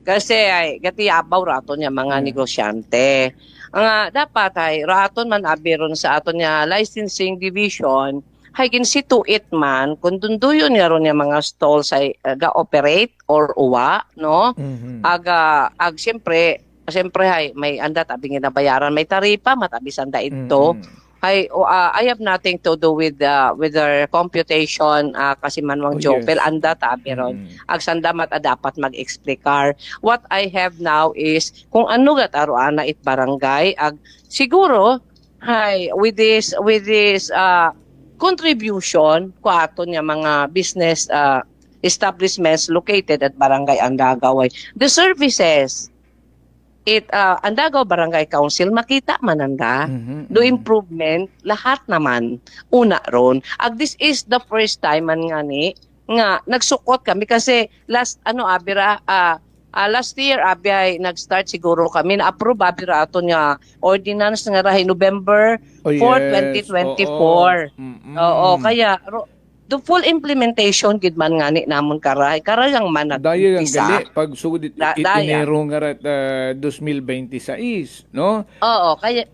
Kasi ay gati abaw raton niya mga Yeah. negosyante. Nga dapat ay raton man abiron sa aton niya licensing division hay ginsituit man kung dunduyon nga ron niya mga stall sa ga-operate or uwa, no? Mhm. Ag siyempre hay may anda tabing ginabayaran may taripa matabis anda ito. Mm. Hay I have nothing to do with their computation kasi Oh, manwang Jopel yes. anda tabi ron Mm. ag sanda mata dapat mag-explicar. What I have now is kung ano gat aruana it barangay ag siguro hay with this contribution ko aton nga mga business establishments located at barangay Andagaway. The services Andagaw Barangay Council makita mananda Mhm, do mhm. improvement lahat naman una ron ag this is the first time man nga ni nga nagsukot kami kasi last year abi ay nag-start siguro kami na approve abi ra aton nga ordinance nga rahay November Oh, 4, yes. Oo. 2024. Oo, Mm. kaya the full implementation gid man ngani namon karayang man Daya ang gali nag-umpisa. pag sugod Daya. Enero nga rat 2026, no? Oo, kaya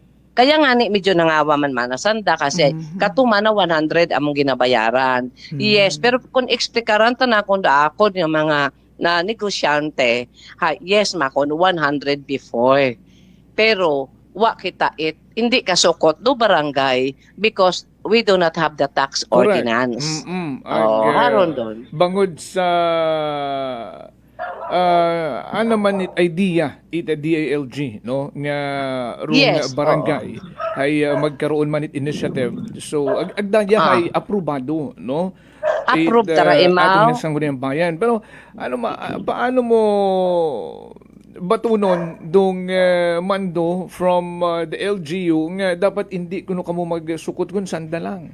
nga ni medyo nangawa man manasanda kasi Mhm. katuma na 100 among ginabayaran. Yes, Mhm. pero kung eksplikaran ta na kung daakon yung mga na negosyante, yes makon 100 before. Pero wa kita hindi kasukot do barangay because we do not have the tax Correct. ordinance. Mm. Oh, haron doon. Bangod sa ano man it idea it a DALG, no, nga rung Yes, oo. barangay ay magkaroon man it initiative, so agdaya Ah, ay aprobado, no, it approve tara ating imaw. nasangguniang bayan. Pero paano mo batunon dong mando from the LGU nga dapat hindi kuno kamo magsukot kun sanda lang.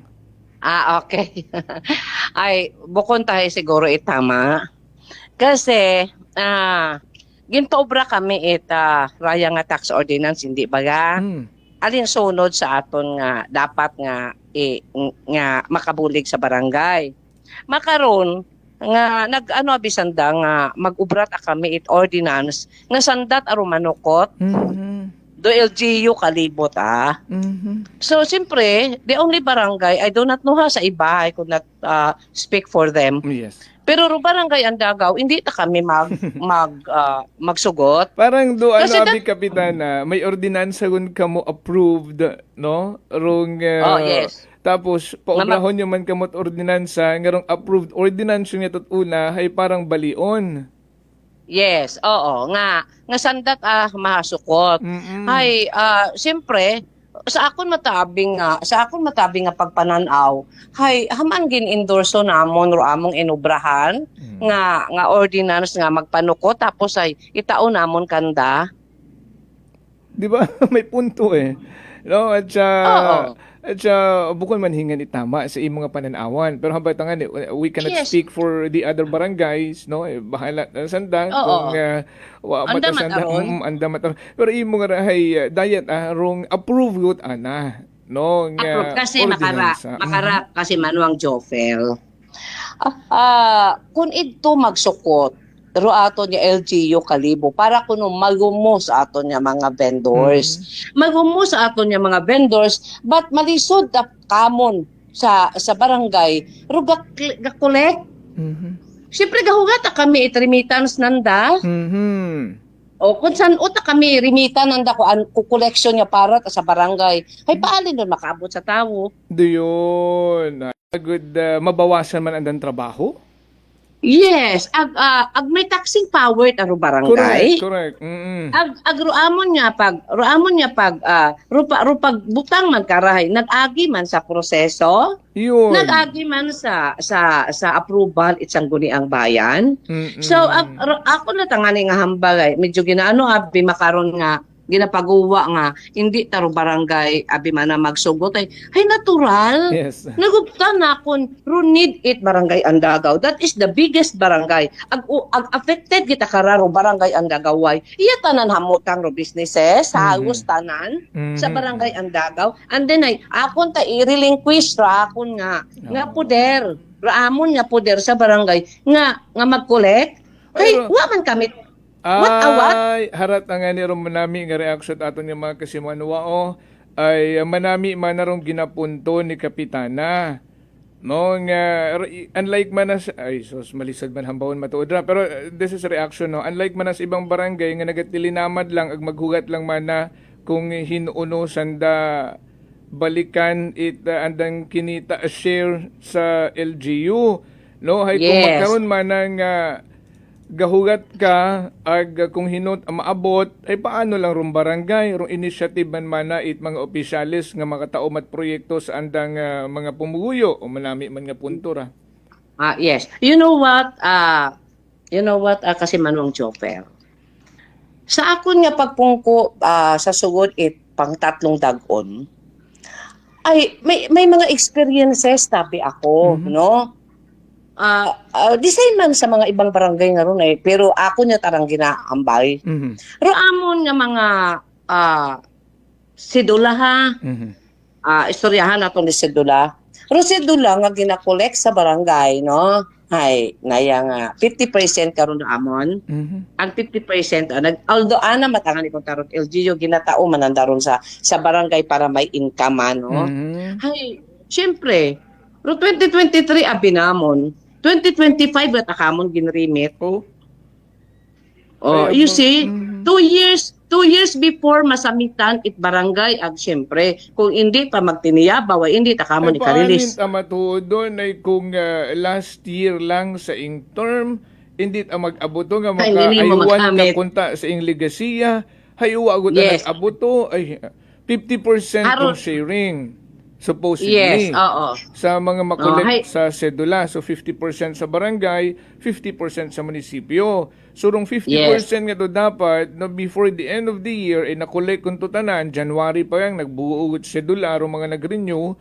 Okay. Ay, bukod tayo siguro itama. Kasi, ginpaobra kami raya nga tax ordinance, hindi baga? Mm. Alin sunod sa aton nga dapat nga makabulig sa barangay. Makaron nga nag-ano abisanda nga mag-ubrat kami ordinance nga sandat arumanukot Mhm. do LGU kalibot Mhm. So, siyempre, the only barangay, I do not know ha sa iba, I could not speak for them. Yes. Pero ro barangay Andagaw, hindi ta kami magsugot. Parang do ano Kasi abi kapitana, may ordinansa gun kamo approved, no? Rong yes. tapos Nga paubrahon nyo man kamot ordinansa, nga rong approved ordinance niya una ay parang balion. yes, oo, nga sandat mahasukot. Mm. Hay, siyempre, sa akon matabing nga pagpananaw, hay haman gin-endorso namon ro among inubrahan Mm. nga ordinance nga magpanukot tapos ay itaon namon kanda. 'Di ba? May punto eh. No, Oo. at sa bukod man hingan itama sa imong nga pananawan. Pero hambay tangan we cannot Yes. speak for the other barangays, no? Bahala na sanda kung Oo. wa Anda matasanda mataron. anda matar. Pero imo nga rahay diet rong approve gut ana, no, Approve nga kasi ordinansa. Mhm. makara kasi manuang Jofel. Kung ito magsukot, pero ato niya LGU kalibo para kuno magumo sa ato niya mga vendors. Mhm. Magumo sa ato niya mga vendors, but malisod na kamon sa barangay, pero gakolek. Mhm. Siyempre gahugat kami remittance nanda. Mhm. O kung saan uta kami remita nanda ko an ko collection niya para sa barangay. Ay paalin doon makaabot sa tawo. Doon. Good mabawasan man ang trabaho. Yes, ag may taxing power taro Correct, barangay. correct. Mm. Ag ruamon niya pag rupag butang man karahay nag-agi man sa proseso, Yun. nag-agi man sa approval itsang guni ang bayan. So Mm. ako na tangani nga hambal medyo ginaano abi makaron nga ginapaguwa nga hindi taro barangay abi man na magsugot ay natural. Yes. Nagupta na kon runid it barangay Andagaw. That is the biggest barangay. Ag affected kita kararo barangay Andagaway. Iya tanan hamutang ro businesses, Mhm. halos tanan sa barangay Mhm. Andagaw. And then akon ta i-relinquish ra akon nga Oo. poder. Ra amon nga poder sa barangay nga mag-collect. Kay Pero wa man kami What? Ay, harat ang nga ni ron manami nga reaksyon aton nga mga kasimanwao ay manami man na ron ginapunto ni Kapitana. No, nga, unlike man as, ay, sos, malisod man hambawon matuod ra. Pero this is reaction, no? Unlike man as ibang barangay, nga nagatilinamad lang, ag maghugat lang man na kung hinuuno sanda balikan andang kinita share sa LGU. No, hay kung Yes. magkaroon man ng gahugat ka ag kung hinot maabot ay paano lang rong barangay rong initiative man na mga opisyalis nga makataom at proyekto sa andang mga pumuguyo o manami man nga puntura. Yes. You know what, kasi Manong Chopper. Sa akon nga pagpungko sa sugod pang tatlong dagon, ay may mga experiences tabi ako, no? The same man sa mga ibang barangay nga ron pero ako niya tarang ginaambay. Mhm. Pero amon nga mga sidula ha, Mhm. istoryahan naton ni sidula. Pero sidula nga gina-collect sa barangay, no? Hay, naya nga 50% karon na amon. Mhm. Ang 50% although ana matangan ni tarot LGU ginatao manandaron sa barangay para may income no. Mhm. Hay, syempre, ro 2023 abinamon. 2025 at akamon ginremit. Oh. Oh, Ay, you see, mhm. 2 years before masamitan it barangay ag syempre kung hindi pa magtiniyabaw ay hindi takamon Ay paanin ikarilis. matuod doon ay kung last year lang sa ing term hindi ta mag-abuto nga Ay, hindi mo makaayuan ka magamit. kunta sa ing legasiya hayuwa agud Yes. nag-abuto ay 50% Aron. yung sharing Yes, supposedly oo. sa mga hay. makolekt sa sedula. So 50% sa barangay, 50% sa munisipyo. So rong 50% nga to dapat no, before the end of the year ay nakolekt kun to tanan January pa yang nagbuo og sedula rong mga nag-renew.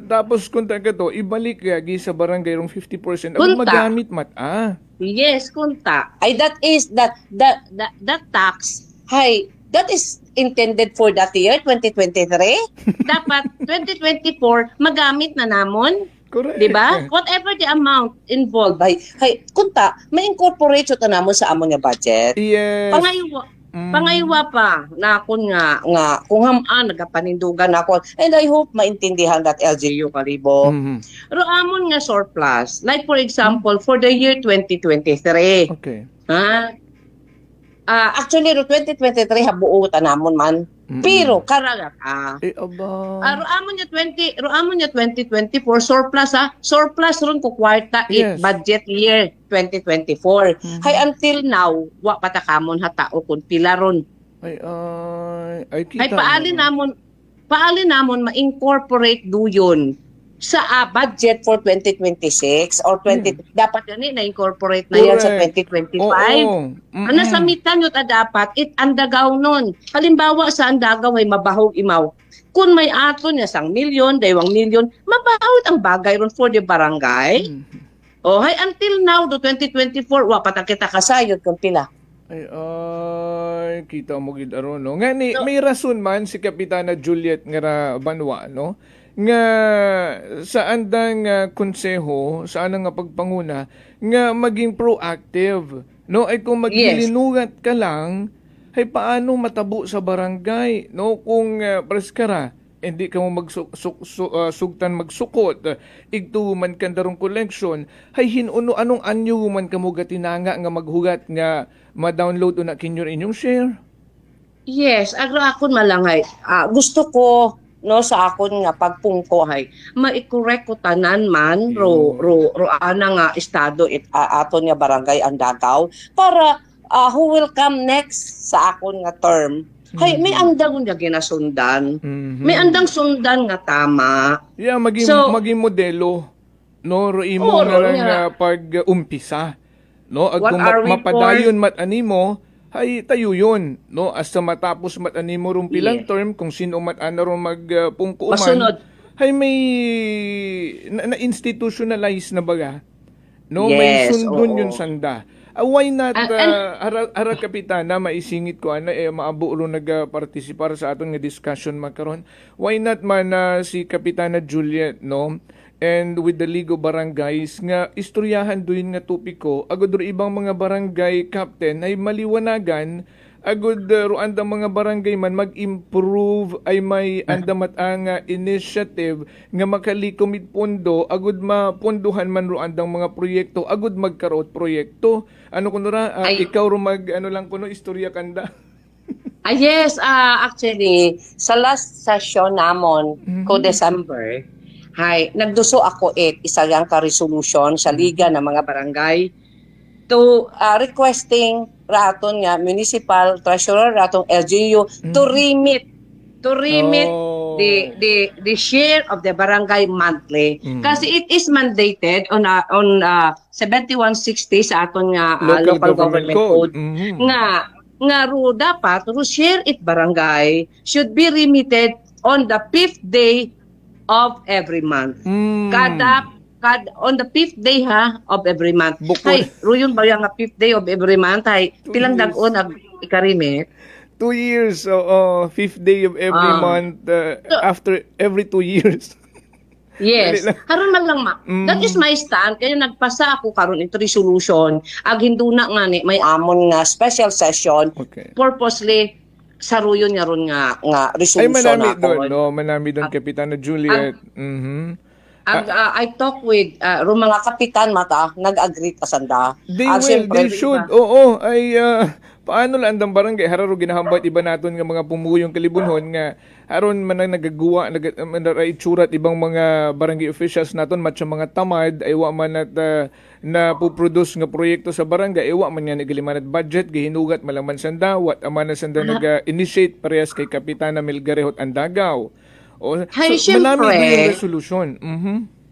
Tapos kung ka to ibalik yagi sa barangay rong 50% ang Kunta. magamit Yes, kunta. Ay that tax. Hay, that is intended for that year 2023. Dapat 2024 magamit na namon. Correct. 'Di ba? Whatever the amount involved by kunta, ma-incorporate sa namon sa amon nga budget. Yes. Pangaywa pa na akon nga kung hamaan nagapanindugan ako and I hope maintindihan that LGU kalibo. Mhm. Pero amon nga surplus, like for example for the year 2023. Okay. Ha? Actually, ro 2023 habuo tanamon man. Pero karaga ka. Aba. Ro amon niya 2024 surplus ha. Surplus ron ko kwarta Yes. budget year 2024. Hay until now wa patakamon hatao kun pila ron. Ay kita. Hay paali namon ma-incorporate duyon sa budget for 2026 or 20 dapat yan na-incorporate na yan sa Correct. 2025. Oo. Ano sa mitan yun dapat andagaw nun. Halimbawa sa andagaw ay mabahog imaw. Kung may ato niya 1,000,000, 2,000,000, mabahog ang bagay ron for the barangay. Oh, hay until now do 2024 wa patang kita kasayod kung pila. Ay, kita mo gid aron no. Nga ni may rason man si Kapitana Juliet nga Banwa no nga sa andang konseho sa anang nga pagpanguna nga maging proactive no ay kung maghilinugat ka lang ay paano matabo sa barangay no kung preskara hindi ka mo sugtan magsukot igto man kandarong collection hay hinuno anong anyo man kamo gatinanga nga maghugat nga ma-download una kinyo inyong share. Yes, akon malangay. Gusto ko no sa akon nga pagpungko hay ma-correct ko tanan man ro ana nga estado aton nga barangay Andagaw para who will come next sa akon nga term hay may andang nga ginasundan. May andang sundan nga tama. Yeah, maging modelo no ro imo Oo, nga lang yeah. pag-umpisa no ag What kung are we mapadayon mat-animo hay tayo yun no hasta matapos mat-animo ron pilang Yeah. term kung sino mat-ana ron magpungkuman Masunod. hay may na-institutionalize na baga no may Yes, sundon oo. yun sanda. Why not And- ara kapitana maisingit ko ana maabo ro nagpartisipar sa aton nga discussion makaron. Why not man si Kapitana Juliet no and with the League of Barangays nga istoryahan doon nga topiko agud ro ibang mga barangay captain ay maliwanagan agud ruandang mga barangay man mag-improve ay may andamat ang initiative nga makalikomit pondo agud mapondohan man ruandang mga proyekto agud magkaroot proyekto ano kuno ra ikaw ro mag ano lang kuno istorya kanda. Yes, actually sa last session namon ko December, nagduso ako isa yang ka-resolution sa Liga ng mga Barangay to requesting raton nga municipal treasurer ratong LGU to remit the share of the barangay monthly kasi it is mandated on 7160 sa aton nga local government code nga ro dapat ro share it barangay should be remitted on the 5th day of every month. Kada on the 5th day of every month. Ro yun ba yung 5th day of every month pilang dag-on ag ikarimit? 2 years, 5th day of every month after every 2 years. Yes. Karon man lang that is my stand kaya nagpasa ako karon ito resolution ag hinduna nga ni may amon nga special session purposely saruyon nga ron nga resolution ay manami doon Kapitana Juliet. I talk with mga kapitan mata nag-agree kasanda. They should. Oo, ay paano lang ang barangay hararo ginahambat iba naton nga mga pumuyong kalibunhon nga aron man nagagawa itsura ibang mga barangay officials naton matsa mga tamad ay wa man at na puproduce nga proyekto sa barangay ay wa man nga nagalimanat budget gihinugat malaman sanda wat aman na sanda nag-initiate parehas kay Kapitana Melgarehot Andagaw. Malami yung resolution.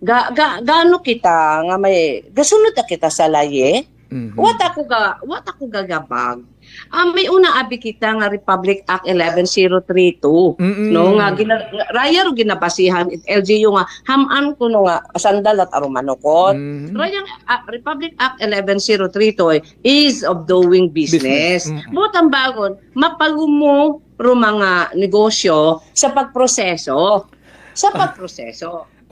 Gaano kita nga may gasunod kita sa laye? What ako gagabag? May una abi kita nga Republic Act 11032 no nga raya ro ginabasihan LGU nga haman kuno nga sandal at arumanokot. Raya Republic Act 11032 is of doing business. Butang bagon mapagumo ro mga negosyo sa pagproseso.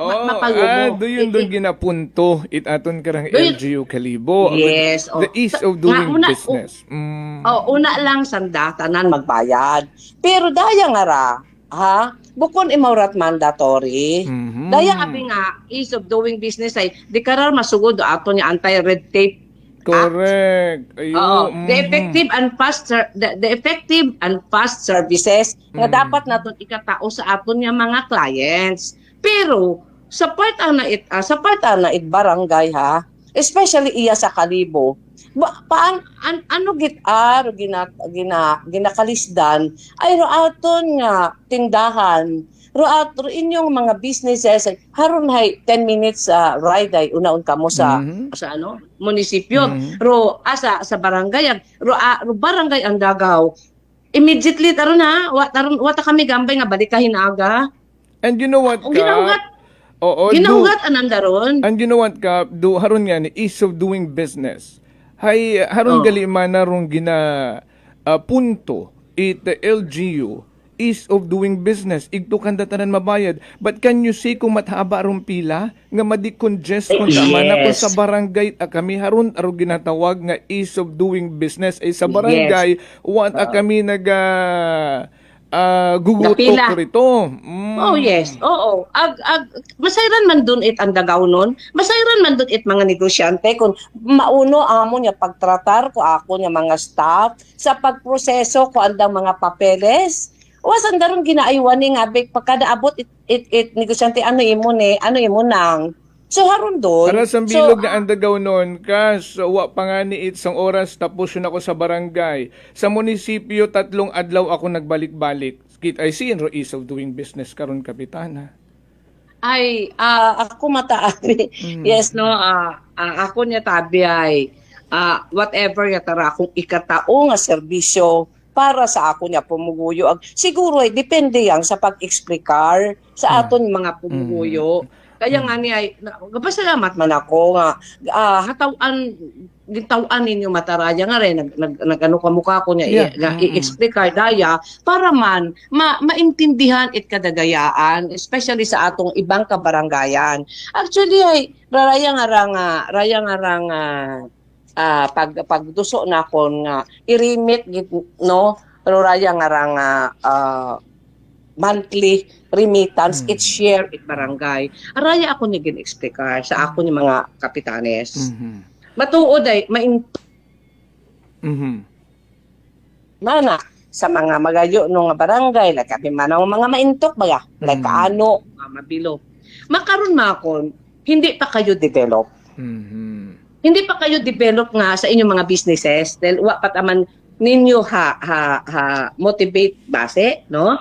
Doon ginapunto aton karang LGU Kalibo. Yes. The ease of doing business. Una lang sanda tanan magbayad. Pero daya nga ra, bukon imaurat mandatory. Daya abi nga ease of doing business ay di karar masugod aton nga anti-red tape. Correct. The effective and fast services nga dapat naton ikatao sa aton nga mga clients. Pero sa part na it barangay especially iya sa Kalibo ano ginakalisdan ay aton nga tindahan ro inyong mga businesses haron 10 minutes ride ay unaon kamo sa munisipyo ro sa barangay ro barangay Andagaw immediately taron wata kami gambay nga balikahin aga. And you know what Ginahugat anandaron. And you know what haron nga ni ease of doing business. Haron gali man rong punto LGU ease of doing business igto kanda tanan mabayad. But can you see kung mathaba rong pila nga madi-congest kung tama na ko sa barangay kami haron aro ginatawag nga ease of doing business ay sa barangay kami gugutok rito. Yes. Oo. Masayran man dun Andagaw nun. Masayran man dun mga negosyante kung mauno amo niya pagtratar ko ako niya mga staff sa pagproseso ko andang mga papeles. Wasan daron ginaaywan ni nga pagkada abot it negosyante ano imo nang. So haron doon. Para sa bilog na Andagaw noon, wa pa nga ni isang oras tapos yun ako sa barangay. Sa munisipyo 3 adlaw ako nagbalik-balik. I see ro ease of doing business karon Kapitana. Ako mataabi. Yes no, ako niya tabi ay whatever yatara akong ikatao nga serbisyo para sa ako niya pumuguyo. Siguro depende yang sa pag-explicar sa aton mga pumuguyo. Kaya nga niya, gapasalamat man ako nga, gitawan ninyo mataraya nga rin, nag-ano ka mukha ko niya, i-explain ka daya, para man, maintindihan it kadagayaan, especially sa atong ibang kabarangayan. Actually, ay, raya nga rang, pagduso na kon nga, i-remit, no? Pero raya nga rang, monthly remittance, it share, it barangay. Araya ako ni gin-explicar sa ako ni mga kapitanes. Matuod ay, mana sa mga magayo nung barangay, like kami manang mga maintok baga, like kaano, mabilo. Makaroon makon, hindi pa kayo develop. Hindi pa kayo develop nga sa inyong mga businesses dahil wa pataman ninyo motivate base, no?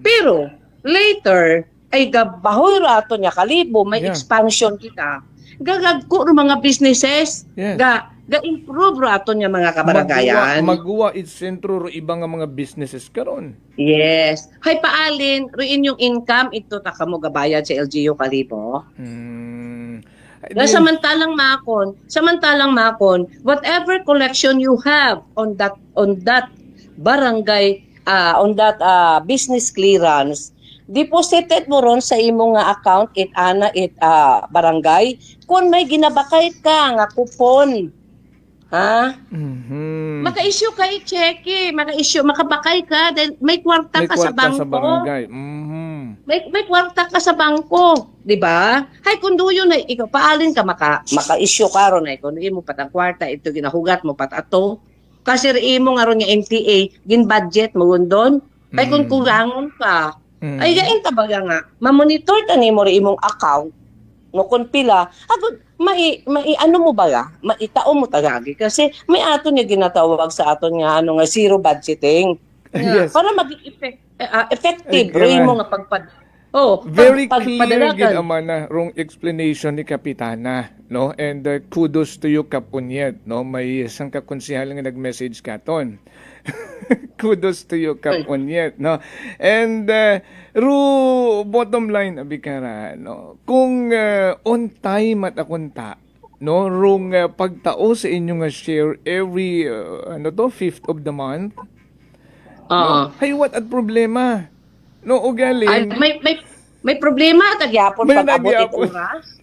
Pero later ay gabahoy rato niya kalibo may expansion kita. Gagagko ng mga businesses, ga-improve rato niya mga kabaragayan. Magawa it sentro ro ibang mga businesses karon. Yes. Hay paalin, ro inyong income ito ta kamo gabayad sa LGU kalibo. Samantalang makon, whatever collection you have on that barangay, on that business clearance, deposited mo ron sa imong nga account barangay kung may ginabakay ka nga kupon. Ha? Maka-issue ka i-cheque, makabakay ka dahil may kwarta ka sa bangko. Sa barangay. May kwarta ka sa bangko, di ba? Hay kun duyo na ikaw paalin ka maka-issue ka ron ay kun imo patang kwarta ito ginahugat mo pat ato. Kasi imo nga ron nga NTA gin budget mo don. Ay kun kurangon ka. Ay gain ta baga nga ma-monitor ta nimo ri imong account no kun pila agud ano mo ba maitao mo tagagi kasi may aton nga ginatawag sa aton nga nga zero budgeting. Yes. Para maging effective rin mo nga very clear gid amana wrong explanation ni Kapitana, no? And kudos to you Kapunyet, no? May isang kakonsehal nga nag-message katon. Kudos to you Kapunyet, no? And bottom line abikara, no? Kung on time at akunta, no, rong pagtao sa inyong share every 5th of the month. No? Hay what at problema? No, ugaling. Ay, may problema tagyapon pag-abot ito oras.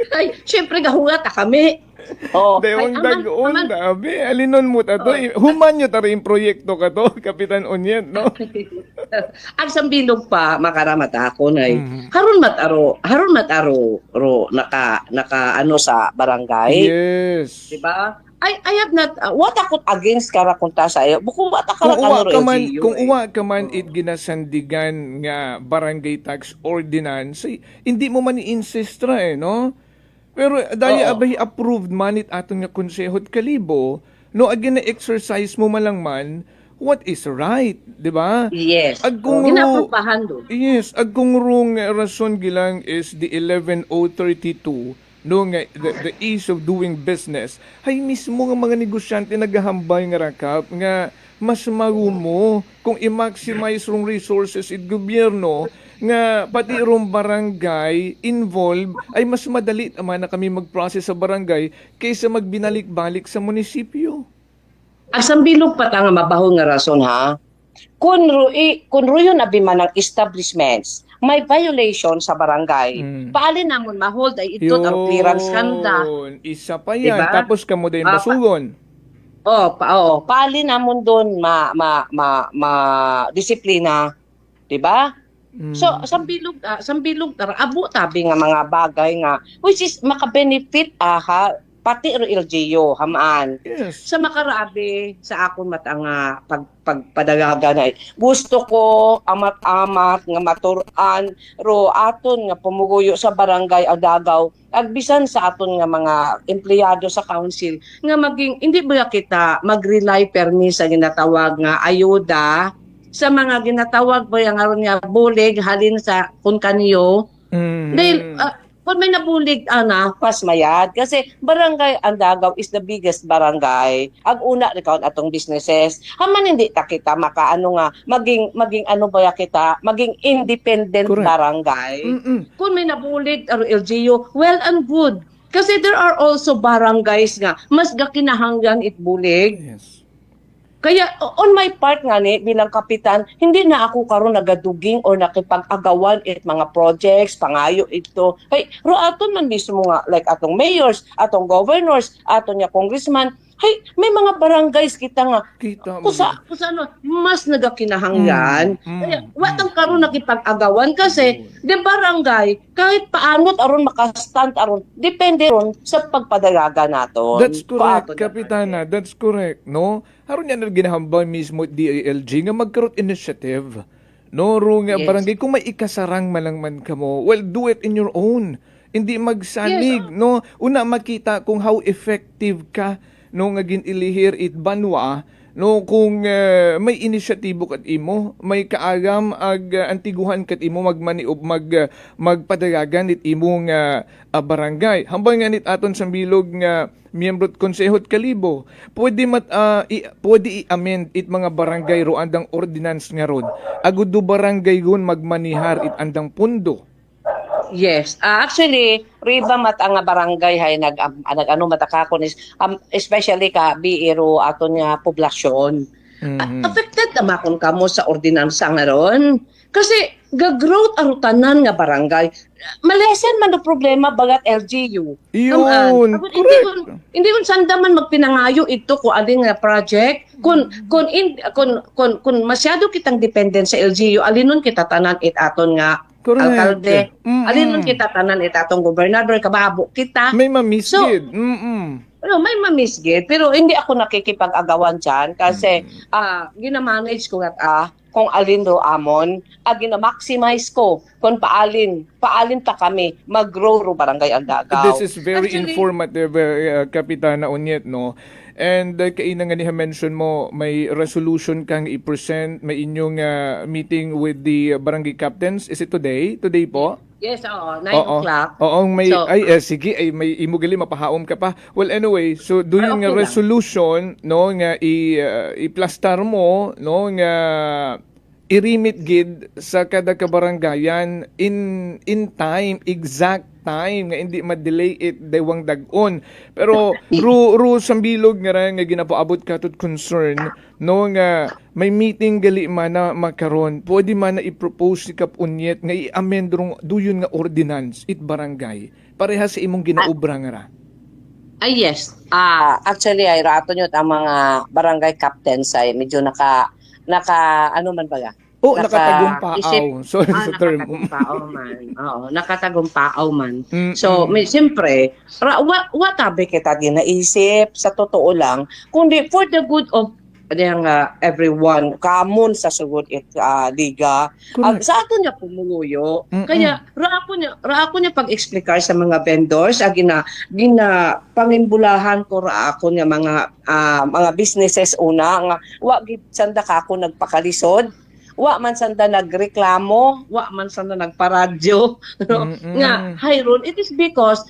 Ay, syempre gahugat kami. Dewang dag-on dabi. Alinon mo tato. Human nyo tari yung proyekto ka to, Kapitan Onyet, no? Ang sambilog pa makaramat ako na haron mataro naka ano sa barangay. Yes. Diba? I have not what ako against karakunta sa iyo. Buko what ako kung uwa ka man it ginasandigan nga barangay tax ordinance, hindi mo man i-insistra no? Pero dahil abay approved man it atong nga konsehot kalibo, no agin na exercise mo malang man what is right, di ba? Yes. Ginapropahan do. Yes, agkong rong rason gilang is the 11032 no nga the ease of doing business hay mismo nga mga negosyante naghahambay nga rakap nga mas magumo kung i-maximize rong resources it gobyerno nga pati rong barangay involved ay mas madali naman na kami mag-process sa barangay kaysa magbinalik-balik sa munisipyo. Asang bilog pa nga mabaho nga rason ha. Kung ruyon abiman ng establishments may violation sa barangay. Paalin namon ma-hold ay ito ang clearance kanda. Isa pa yan. Diba? Tapos kamo din basugon. Paalin namon doon disiplina, 'di ba? So sambilog abo tabi nga mga bagay nga which is maka-benefit pati ro LGU hamaan. Yes. Sa makarabi sa akon mata nga pagpadagaga na gusto ko amat-amat nga maturan ro aton nga pumuguyo sa barangay Adagaw agbisan sa aton nga mga empleyado sa council nga maging hindi ba kita mag-rely permi sa ginatawag nga ayuda sa mga ginatawag ba nga ron nga bulig halin sa kun kaniyo dahil kung may nabulig pasmayad kasi barangay Andagaw is the biggest barangay. Ang una ni kaon atong businesses. Haman hindi ta kita makaano nga maging ano ba kita, maging independent Correct. barangay. Mm-mm. Kung may nabulig aro LGU, well and good. Kasi there are also barangays nga mas gakinahanglan itbulig. Yes. Kaya on my part nga ni bilang kapitan, hindi na ako karon nagaduging or nakipag-agawan it mga projects, pangayo ito. Hey, ro aton man mismo nga like atong mayors, atong governors, aton nga congressman, hey, may mga barangays kita nga Kita mo. kusa ano, mas nagakinahanglan. Kaya watang karon nakipag-agawan kasi di barangay kahit paanot aron makastand aron depende ron sa pagpadalaga naton. That's correct, Kuaton Kapitana. That's correct, no? Haron yan na ginahambay mismo DILG nga magkaroon initiative. No, ro nga Yes. barangay kung may ikasarang malangman ka mo, well, do it in your own. Hindi magsanig, no? Una makita kung how effective ka no nga ginilihir it banwa no kung may inisyatibo kat imo, may kaagam ag antiguhan kat imo magpadagagan it imong barangay. Hambang nga nit aton sa bilog nga miyembro at konsehot kalibo, pwede pwede i-amend it mga barangay ro andang ordinance nga ron. Agud do barangay gon magmanihar it andang pundo. Yes. Actually, riba mata nga barangay hay ano matakakon is especially ka biiro aton nga poblasyon. Affected naman kung kamo sa ordinansa nga ron. Kasi ga-growth aro tanan nga barangay. Malesen man do problema bagat LGU. Yun, correct. Hindi kun sanda man magpinangayo ito ko alin nga project kung masyado kitang dependent sa LGU alinon kita tanan it aton nga Correct. alkalde. Mm-mm. Alinon kita tanan it atong gobernador kababo kita. May mamisgid. Ano, may mamisgid pero hindi ako nakikipag-agawan diyan kasi gina-manage ko nga kung alin do amon, gina-maximize ko kung paalin pa kami mag-grow ro barangay Andagaw. This is very Actually, informative, Kapitana Onyet, no? And kaina nga niya mention mo, may resolution kang i-present, may inyong meeting with the barangay captains. Is it today? Today po? yes, 9 Oo. o'clock. Oo, may So, sige, ay may imugali mapahaom ka pa. Well, anyway, so doon nga okay lang. resolution, no, nga i-plastar mo, no, nga i-remit gid sa kada kabarangayan in time, exact time nga hindi ma-delay it daywang dag-on. Pero ru sambilog nga ra nga ginapaabot ka tut concern no nga may meeting gali man na makaron. Pwede man na i-propose si Kap Unyet nga i-amend rong duyon nga ordinance it barangay. Parehas sa imong ginaobra nga ra. yes. Actually ay rato nyo ang mga barangay captains ay medyo naka ano man baga? Oh, nakatagumpaaw. Sorry sa term. Nakatagumpaaw man. Oo, nakatagumpaaw man. Mm-mm. So, siyempre, what tabi kita din naisip sa totoo lang, kundi for the good of everyone, kamon sa sugod liga. Correct. Sa ato niya pumuluyo. Mm-mm. Kaya ra ako niya pag-explicar sa mga vendors, gina pangimbulahan ko ra ako niya mga businesses una nga wa gid sanda ka ako nagpakalisod. Wa man sanda nagreklamo, wa man sanda nagparadyo, no? Nga hayron it is because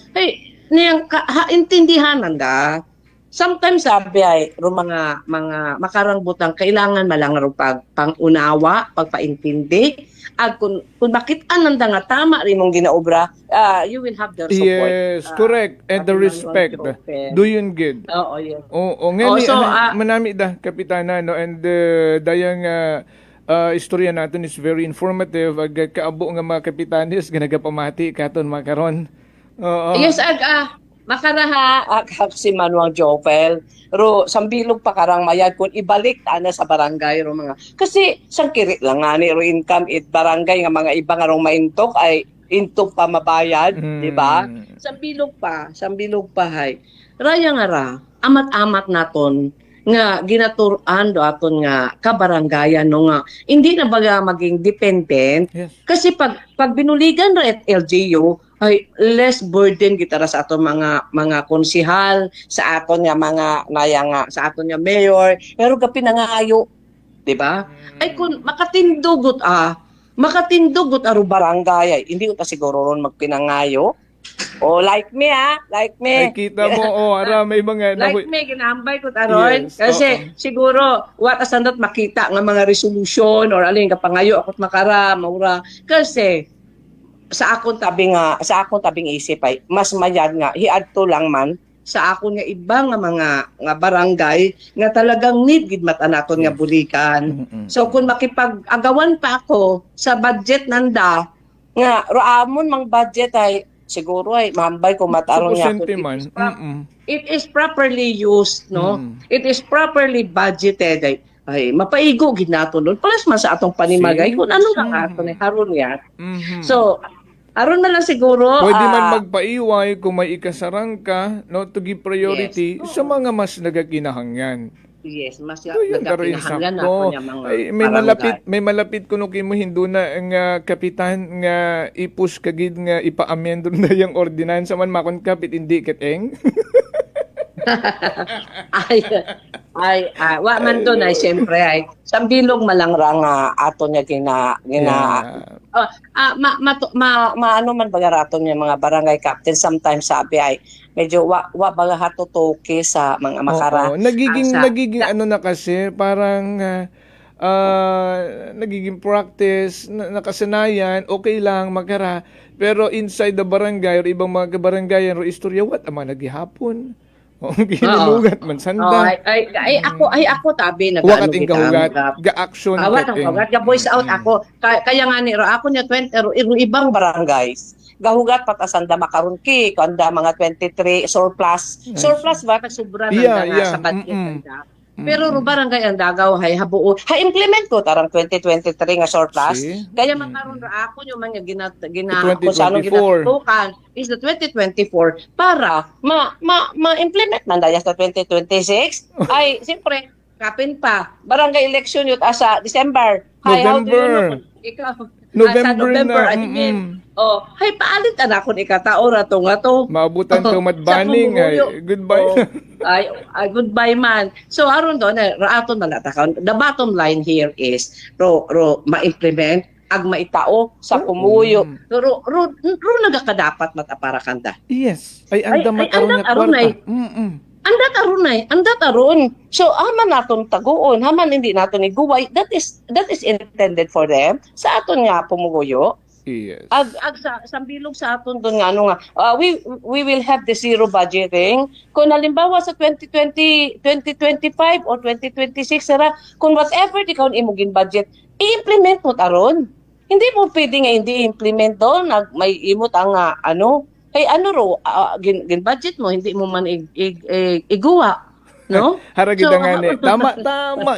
niyang intindihan nanda. Sometimes sabi ay ro mga makarangbutan kailangan malang ro pangunawa, pagpaintindi at kung makit-an nanda nga tama rin mong ginaobra, you will have their support. Yes, correct. And the respect. Do yun good. Oo, yes. Oo, ngayon so, manami da, Kapitana, no? And dayang istorya natin is very informative. Kaabo nga mga kapitanes, ganagapamati katon makaron. Oo. Yes, makaraha si Manuang Jopel. Ro sambilog pa karang mayad kung ibalik ta na sa barangay ro mga. Kasi sangkiri lang nga ni ro income it barangay nga mga iba nga rong maintok ay intok pa mabayad, di ba? Sambilog pa hay. Raya nga ra, amat-amat naton nga ginaturan do aton nga kabarangayan no nga hindi na baga maging dependent. Yes. Kasi pag binuligan ra at LGU ay less burden kita ra sa aton mga konsihal, sa aton nga mga nga sa aton nga mayor, pero ga pinangayo, di ba? Ay kun makatindugot aro barangay ay hindi ko ta siguro ron magpinangayo. Oh, like me like Ay, me. kita mo, ara, may mga... Like me, ginambay ko taron. Yes, Kasi siguro, what asandot makita nga mga resolution or alin kapangayo akot makara, maura. Kasi, sa akong tabing isip ay, mas mayad nga, hiadto lang man, sa akon nga iba nga mga nga barangay nga talagang need gid mata naton nga Yes. bulikan. Mm-mm. So kung makipag-agawan pa ako sa budget nanda nga raamon mang budget ay siguro ay mambay ko mataron nga kung Suposente man. it is properly used, no? Mm. It is properly budgeted ay mapaigo gid naton doon. Plus man sa atong panimagay See? kung ano lang aton ni haron yan. Mhm. So aron na lang siguro Pwede man magpaiway kung may ikasarang ka, no, to give priority Yes. sa mga mas nagakinahanglan. yes, mas So, yun pero nagkakinahangan insakto. ako niya mga Ay, may malapit kuno kimo hindu na nga kapitan nga ipus kagid nga ipa-amend na yung ordinansa man makon kapit hindi keteng. wa man doon ay siyempre ay sambilog malangra nga ato niya ano man bagaraton niya mga barangay captain sometimes sabi ay medyo wa baga hatutuki sa mga makara. Oo, nagiging sa- ano na kasi parang nagiging practice, nakasanayan, okay lang magkara. Pero inside the barangay or ibang mga kabaranggayan o istorya, what ama nagihapon? O ginulugat man sanda. ako tabi Wakat ing kahugat, ga-action Awat ang kahugat, ga-voice out ako. Kaya nga ni ako niya 20 ibang barangays. Gahugat patasanda makaron ki kanda mga 23 surplus. Surplus ba kasubra Yeah, nanda nga yeah. sa budget nanda. Pero ro barangay ang dagaw hay habuo. Implement ko tarang 2023 nga surplus. See? Kaya makaron ra ako yung mga kung 2024. saan ginatutukan is the 2024 para ma-implement man daya sa 2026 ay siyempre kapin pa barangay election yun asa December. Hi, how do you November. know? Ikaw November sa November na, I mean. Oh, hay paalit na ako ni katao ra to nga to. Maabutan to madbaning. Ay, goodbye. Ay, goodbye man. So aron do na raaton na natakon. The bottom line here is ro ma-implement ag maitao sa kumuyo. Ro nagakadapat mata para kanta. Yes. Ay, anda mataron na aron ay. kwarta. Andat aron. So haman naton taguon, haman hindi naton iguway. That is intended for them. Sa aton nga pumuguyo. Yes. Ag sa sambilog sa aton doon nga ano nga we will have the zero budgeting kung halimbawa sa 2020 2025 or 2026 sara kung whatever di kaon imong budget i-implement mo taron hindi mo pwede nga hindi implement doon may imot ang ano ay ano ro gin budget mo hindi mo man iguwa no Haragid nga ni. Tama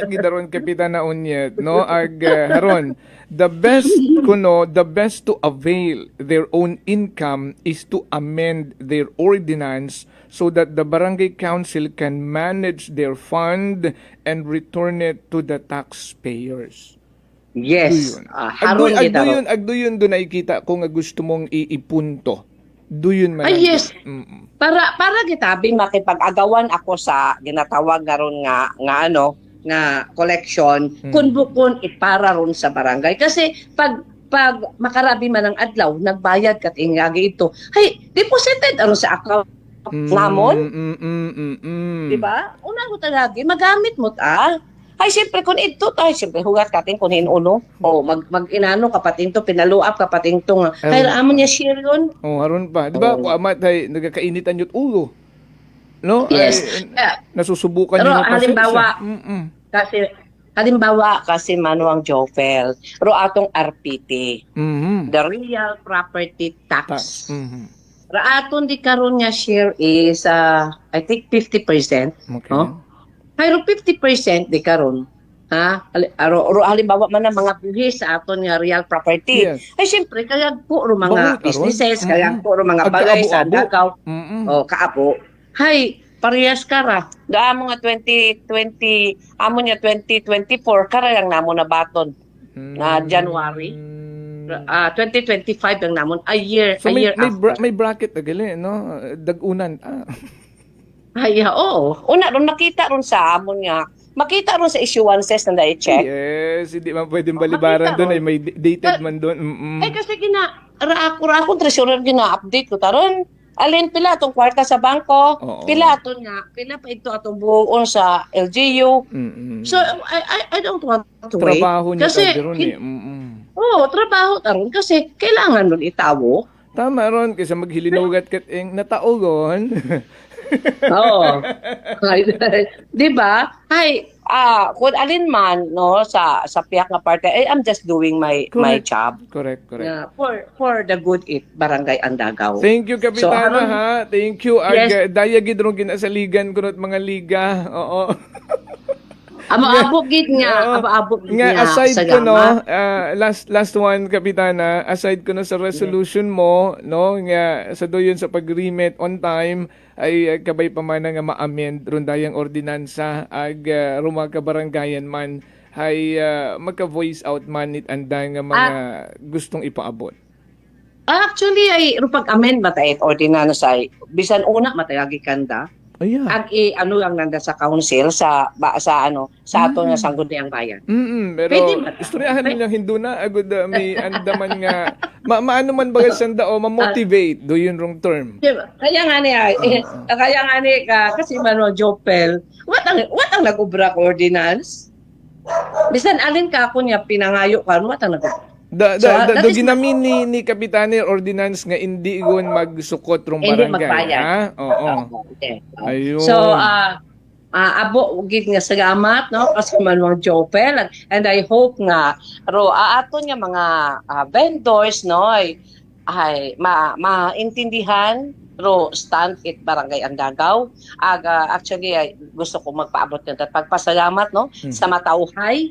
gidaron kapitan na unyet, no? Ag haron the best to avail their own income is to amend their ordinance so that the barangay council can manage their fund and return it to the taxpayers. yes Agduyon do nakikita ko nga gusto mong iipunto. Duyon man. Ay, yes. Mm-mm. Para gitabing makipag-agawan ako sa ginatawag na ron nga collection kun bukon ipara ron sa barangay kasi pag makarabi man ang adlaw nagbayad kat ingagi ito hay deposited aron sa account namon di ba una ko talagi magamit mo ta ay siyempre kun ito tayo siyempre hugat kating kun hinuno o mag-inano kapating to pinaluap kapating to nga ay raamon niya share yun haron pa di ba ko amat ay nagakainitan yut ulo no yes nasusubukan pero niyo halimbawa kasi manuang Jofel ro atong RPT the real property tax ra aton di karon nga share is I think 50%. Okay. No? Hayro 50% di karon. Ha? Halimbawa man ang mga buhis sa aton nga real property. Yes. Ay siyempre kaya po ro mga Bawal businesses, karon. kaya po ro mga bagay sa Agkaabu-abu. dagaw. O kaabo. Hay parehas kara. Daamo nga 2024 kara lang namo na baton. Na January. 2025 ang namon a year So after. may bracket na gali, no? Dagunan. Ay, oo. Una ron nakita ron sa amon nga makita ron sa issuances na na-check. Yes, hindi man pwedeng balibaran doon ay may dated man doon. Ay kasi ra ako treasurer gina-update ko taron. Alin pila tong kwarta sa bangko, Oo. pila pa ito atong buon sa LGU. So I don't want to wait. Trabaho niya Kasi tayo ron eh. trabaho taron kasi kailangan nun itawo. Tama ron, kaysa maghilinugat kat nataogon. Oo. Di ba? Kung alin man no sa piyak nga parte, I'm just doing my job. Correct. For the good barangay Andagaw. Thank you, Kapitana, So, ha. Thank you. Yes. Daya gid ron ginasaligan ko at mga liga. Oo. Abo-abo gid nga Aside sa ko no, gama. last one, Kapitana, aside ko no sa resolution mo, no, nga sa doyon sa pag-remit on time ay kabay pa man nga ma-amend ron dayang ordinansa ag ruma ka barangayan man ay magka-voice out man it andang nga mga gustong ipaabot. Actually ay pag-amend matay ordinansa ay bisan una matayagi kanda. Ayan. Ag lang nanda sa council sa ato nga sangguniang bayan. Pero Pwede ba? istoryahan nilang Hinduna agud may andaman nga maano man baga sanda o ma-motivate do yun wrong term. Diba? Kaya nga ni kasi mano Jopel, what ang nag-ubra ko ordinance? Bisan alin ka kunya pinangayo kan what ang nag-ubra? Do ginamin ni Kapitani ordinance nga hindi igon magsukot rong barangay. Hindi magbayad. Ha? Oo. Okay. Ayun. So abo gid nga salamat no kasi man mga Jopel and I hope nga ato nga mga vendors no ay maintindihan stand it barangay Andagaw. Actually gusto ko magpaabot ng pagpasalamat no sa matauhay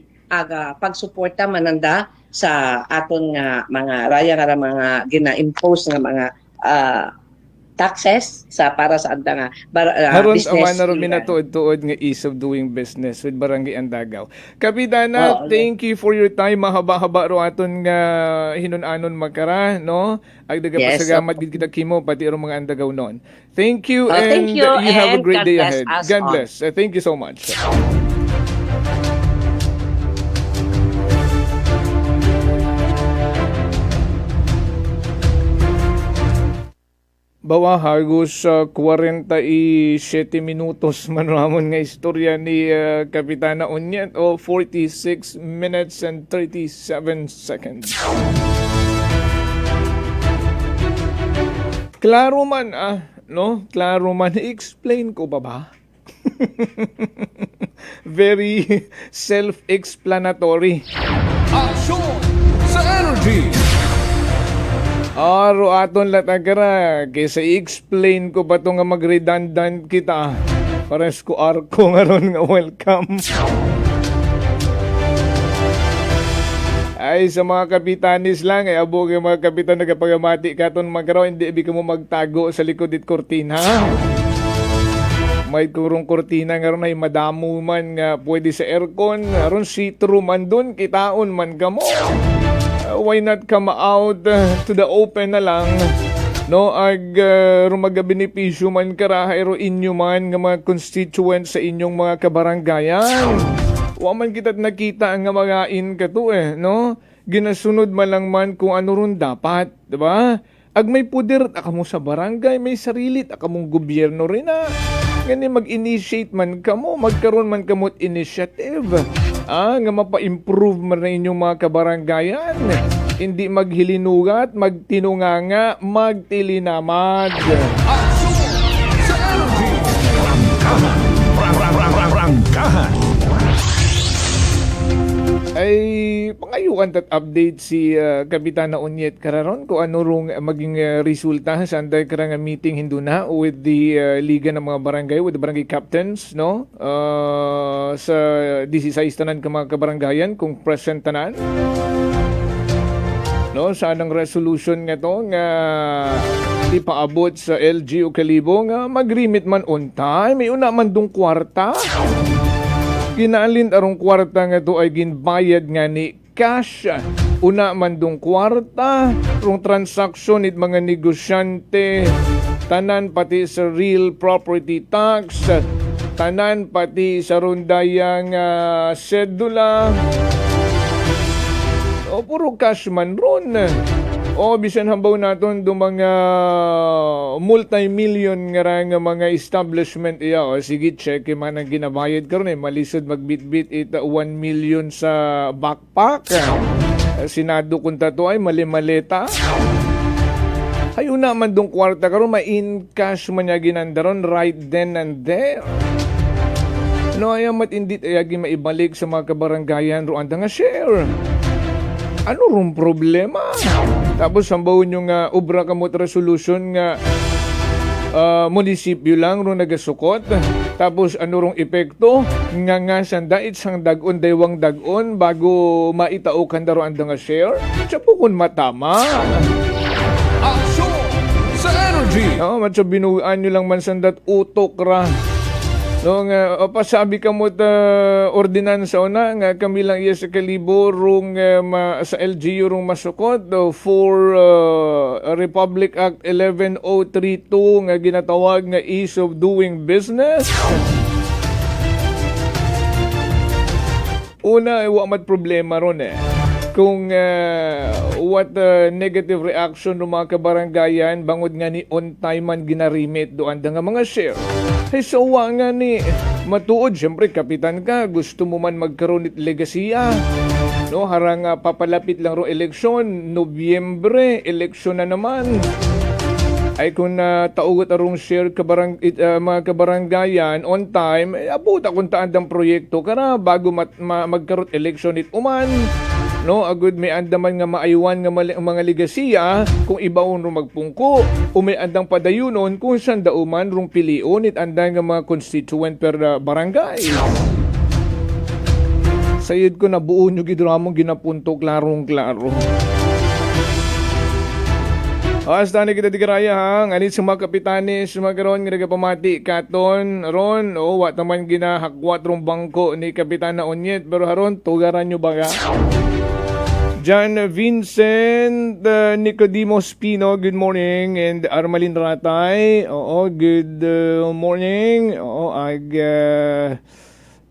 pagsuporta mananda sa aton nga mga raya nga mga gina-impose nga mga taxes para sa anda nga Haron business. awan na rin minatuod-tuod nga ease of doing business with Barangay Andagaw. Kapitana, thank you for your time. Mahaba-haba ro aton nga hinunanon magkara, no? Ag dagapasagamat gid kita kimo pati ro mga Andagaw noon. Thank you and thank you, you have a and great God day bless ahead. us God all. bless. Thank you so much. Bawa hagos sa 47 minutos man ramon nga istorya ni Kapitana Onyet o 46 minutes and 37 seconds. Klaro man no? Klaro man. I-explain ko ba? Very self-explanatory. Aksyon sa energy. Aro aton latagara kaysa i-explain ko ba ito nga mag-redundant kita pares ko arko nga ron nga welcome. Ay sa mga kapitanis lang ay abo kay mga kapitan nagapagamati katon magaraw hindi ibig mo magtago sa likod it kortina. May kurong kortina nga ron ay madamo man nga pwede sa aircon aron see-through man dun kitaon man kamo. Why not come out to the open na lang no rumaga benepisyo man karahay ro inyo man nga mga constituents sa inyong mga kabaranggayan. Wa man kita nakita nga mga kato no ginasunod man lang man kung ano ron dapat, di ba? Ag may puder akamo sa barangay, may sarilit akamong gobyerno rin ngani mag-initiate man kamo, magkaroon man kamot initiative. Nga mapa-improve man na inyong mga kabaranggayan. Hindi maghilinugat, magtinunganga, magtilinamad. Aksyon sa energy. Rangkahan. Ay pangayuan tat update si Kapitana Onyet kararon kung ano rong maging resulta sa anday karang meeting hinduna with the Liga ng mga barangay, with the barangay captains, no? Sa 16 tanan ka mga kabaranggayan kung present tanan. No, sa anang resolution nga to nga ipaabot sa LGU Kalibo nga mag-remit man on time, may una man dong kwarta. Ginalin arong kwarta nga to ay ginbayad nga ni cash. Una man dong kwarta, rong transaksyon it mga negosyante, tanan pati sa real property tax, tanan pati sa rundayang sedula. O puro cash man ron. O bisan hambaw naton do mga multi-million nga mga establishment iya. O sige, check man ang ginabayad karon malisod magbitbit ita 1 million sa backpack. Sinado kung tato ay mali-maleta. Hayo naman dong kwarta karon ma-in cash man niya ginandaron right then and there. No, ayamat hindi ayagi maibalik sa mga kabaranggayan ro anda nga share. Ano rong problema? Tapos sambawon yung obra kamot resolution nga munisipyo lang ro nagasukot. Tapos ano rong epekto? Nga sanda isang dagon daywang dagon bago maitaukan daro anda nga share. Tsapo kun matama. Aksyon sa energy. Matso binuan nyo lang man sandat utok ra. No nga pasabi ka mo ordinansa una nga kami lang iya sa kalibo rung sa LGU rung masukot for Republic Act 11032 nga ginatawag nga ease of doing business. Una wa mat problema ron kung what negative reaction ng mga kabaranggayan bangod nga ni on time man ginarimit doan nga mga share. Ay sawa nga ni matuod, syempre kapitan ka, gusto mo man magkaroon it legasiya. No, harang papalapit lang ro eleksyon, Nobyembre, eleksyon na naman. Ay kung taugot arong share mga kabaranggayan on time, abuta kung taan ng proyekto kara bago magkaroon eleksyon it uman. No, agud may andaman nga maaywan nga mga ligasiya kung ibaon rong magpungko o may andang padayunon kung saan dauman rong pilion it andang nga mga constituent per barangay. Sayid ko na buo nyo gidramong ginapunto klarong-klaro. Hasta na kita dikaraya hang anit sa mga kapitanes mga karon nga nagapamati katon ron o wat naman ginahakwat rong bangko ni Kapitan na Onyet pero haron tugaran nyo ba ka? John Vincent Nicodemos Pino, good morning. And Armalin Ratay, oo, good morning. Oo,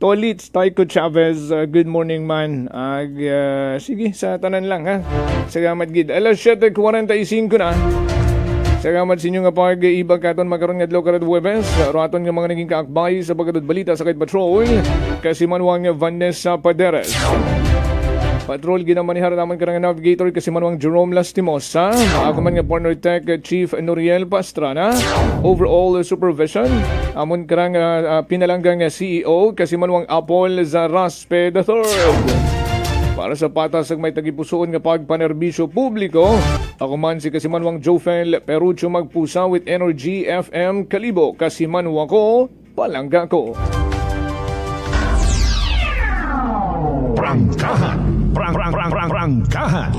Tolitz Taiko Chavez, good morning man. Sige, sa tanan lang ha. Salamat gid. Alas 7:45 na. Salamat sa inyo nga pag-ibag katon magkaroon nga adlaw karad Huwebes. Raton nga mga naging kaakbay sa pagkatod balita sa Kite Patrol. Kasi manuwang Vanessa Paderes. Patrol ginamanihan naman ka ng navigator kasi manuang Jerome Lastimosa. Ako man nga partner tech Chief Noriel Pastrana. Overall supervision. Amon ka ng pinalanggang CEO kasi manuang Apol Zaraspe III. Para sa patas ang may tagipusoon nga pagpanerbisyo publiko, ako man si Kasimanwang Jofel Perucho Magpusa with Energy FM Kalibo. Kasimanwa ko, palangga ko. Prangkahan. Prangkahan.